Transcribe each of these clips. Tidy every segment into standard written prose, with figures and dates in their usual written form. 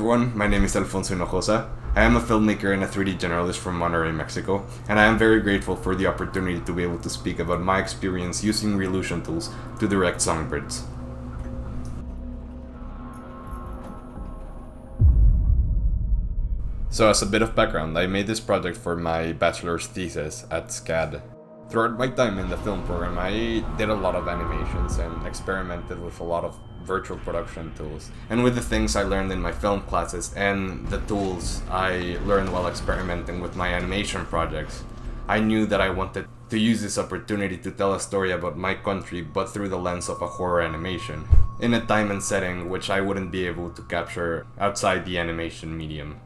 everyone, my name is Alfonso Hinojosa. I am a filmmaker and a 3D generalist from Monterrey, Mexico, and I am very grateful for the opportunity to be able to speak about my experience using Reallusion tools to direct Songbirds. So as a bit of background, I made this project for my bachelor's thesis at SCAD. Throughout my time in the film program, I did a lot of animations and experimented with a lot of virtual production tools. And with the things I learned in my film classes and the tools I learned while experimenting with my animation projects, I knew that I wanted to use this opportunity to tell a story about my country, but through the lens of a horror animation, in a time and setting which I wouldn't be able to capture outside the animation medium.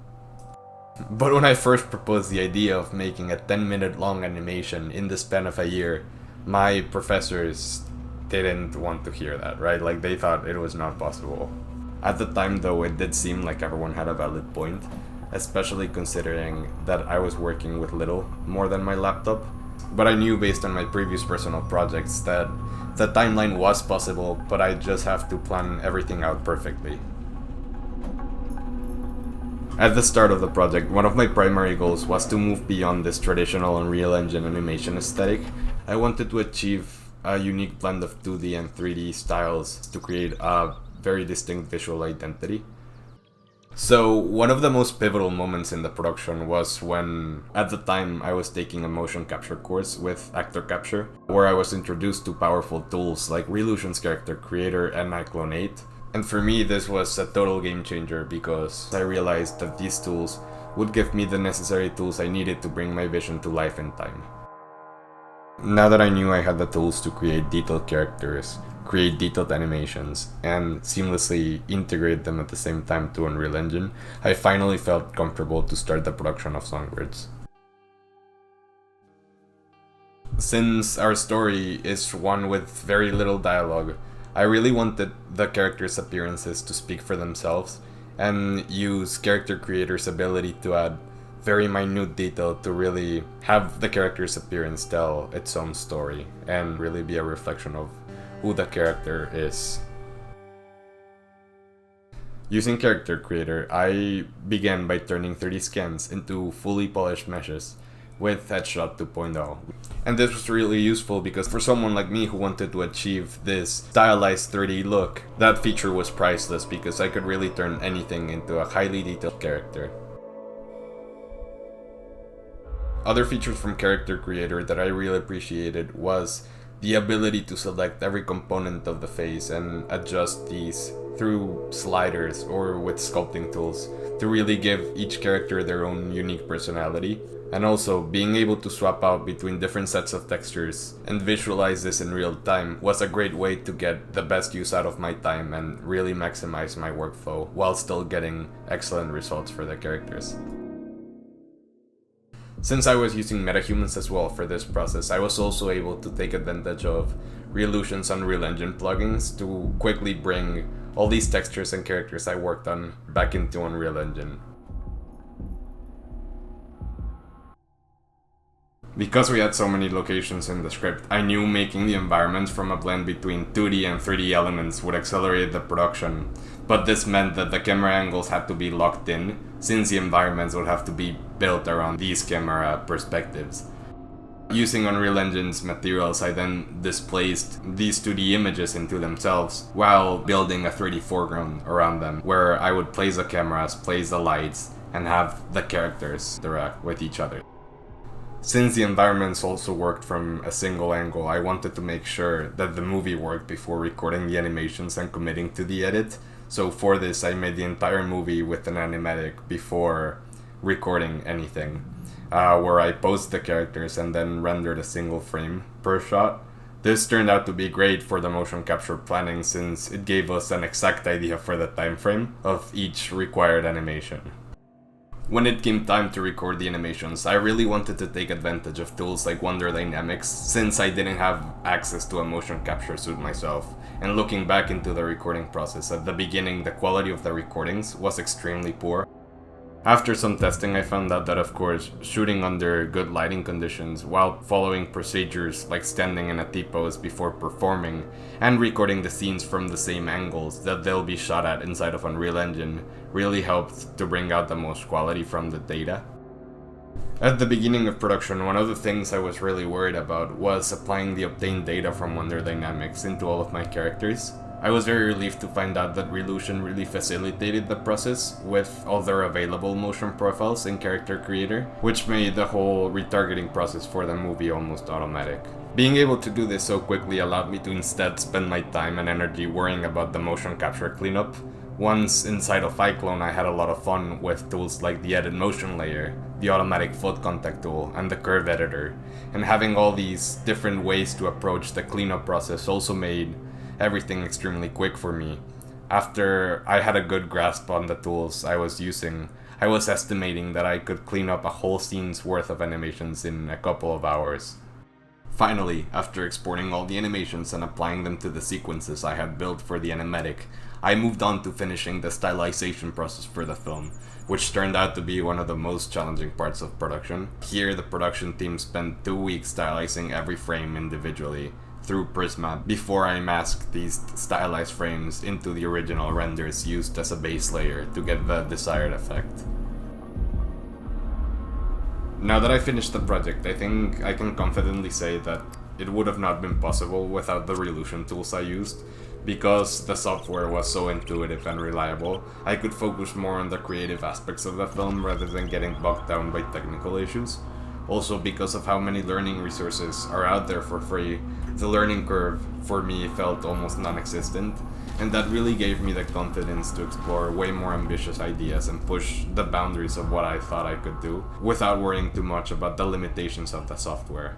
But when I first proposed the idea of making a 10-minute long animation in the span of a year, my professors didn't want to hear that, right? Like, they thought it was not possible. At the time, though, it did seem like everyone had a valid point, especially considering that I was working with little more than my laptop. But I knew based on my previous personal projects that the timeline was possible, but I just have to plan everything out perfectly. At the start of the project, one of my primary goals was to move beyond this traditional Unreal Engine animation aesthetic. I wanted to achieve a unique blend of 2D and 3D styles to create a very distinct visual identity. So one of the most pivotal moments in the production was when, at the time, I was taking a motion capture course with Actor Capture, where I was introduced to powerful tools like Reallusion's Character Creator and iClone 8. And for me, this was a total game changer because I realized that these tools would give me the necessary tools I needed to bring my vision to life in time. Now that I knew I had the tools to create detailed characters, create detailed animations, and seamlessly integrate them at the same time to Unreal Engine, I finally felt comfortable to start the production of Songbirds. Since our story is one with very little dialogue, I really wanted the characters' appearances to speak for themselves and use Character Creator's ability to add very minute detail to really have the character's appearance tell its own story and really be a reflection of who the character is. Using Character Creator, I began by turning 3D scans into fully polished meshes with Headshot 2.0. And this was really useful because for someone like me who wanted to achieve this stylized 3D look, that feature was priceless because I could really turn anything into a highly detailed character. Other features from Character Creator that I really appreciated was the ability to select every component of the face and adjust these through sliders or with sculpting tools to really give each character their own unique personality. And also, being able to swap out between different sets of textures and visualize this in real time was a great way to get the best use out of my time and really maximize my workflow while still getting excellent results for the characters. Since I was using metahumans as well for this process, I was also able to take advantage of Reallusion's Unreal Engine plugins to quickly bring all these textures and characters I worked on back into Unreal Engine. Because we had so many locations in the script, I knew making the environments from a blend between 2D and 3D elements would accelerate the production, but this meant that the camera angles had to be locked in, since the environments would have to be built around these camera perspectives. Using Unreal Engine's materials, I then displaced these 2D images into themselves while building a 3D foreground around them, where I would place the cameras, place the lights, and have the characters interact with each other. Since the environments also worked from a single angle, I wanted to make sure that the movie worked before recording the animations and committing to the edit. So for this, I made the entire movie with an animatic before recording anything, where I posed the characters and then rendered a single frame per shot. This turned out to be great for the motion capture planning since it gave us an exact idea for the time frame of each required animation. When it came time to record the animations, I really wanted to take advantage of tools like Wonder Dynamics since I didn't have access to a motion capture suite myself. And looking back into the recording process, at the beginning the quality of the recordings was extremely poor. After some testing, I found out that, of course, shooting under good lighting conditions while following procedures like standing in a T-pose before performing and recording the scenes from the same angles that they'll be shot at inside of Unreal Engine really helped to bring out the most quality from the data. At the beginning of production, one of the things I was really worried about was applying the obtained data from Wonder Dynamics into all of my characters. I was very relieved to find out that Reallusion really facilitated the process with all their available motion profiles in Character Creator, which made the whole retargeting process for the movie almost automatic. Being able to do this so quickly allowed me to instead spend my time and energy worrying about the motion capture cleanup. Once inside of iClone, I had a lot of fun with tools like the Edit Motion layer, the automatic foot contact tool, and the curve editor, and having all these different ways to approach the cleanup process also made everything extremely quick for me. After I had a good grasp on the tools I was using, I was estimating that I could clean up a whole scene's worth of animations in a couple of hours. Finally, after exporting all the animations and applying them to the sequences I had built for the animatic, I moved on to finishing the stylization process for the film, which turned out to be one of the most challenging parts of production. Here, the production team spent 2 weeks stylizing every frame individually through Prisma before I masked these stylized frames into the original renders used as a base layer to get the desired effect. Now that I finished the project, I think I can confidently say that it would have not been possible without the Reallusion tools I used. Because the software was so intuitive and reliable, I could focus more on the creative aspects of the film rather than getting bogged down by technical issues. Also, because of how many learning resources are out there for free, the learning curve for me felt almost non-existent, and that really gave me the confidence to explore way more ambitious ideas and push the boundaries of what I thought I could do without worrying too much about the limitations of the software.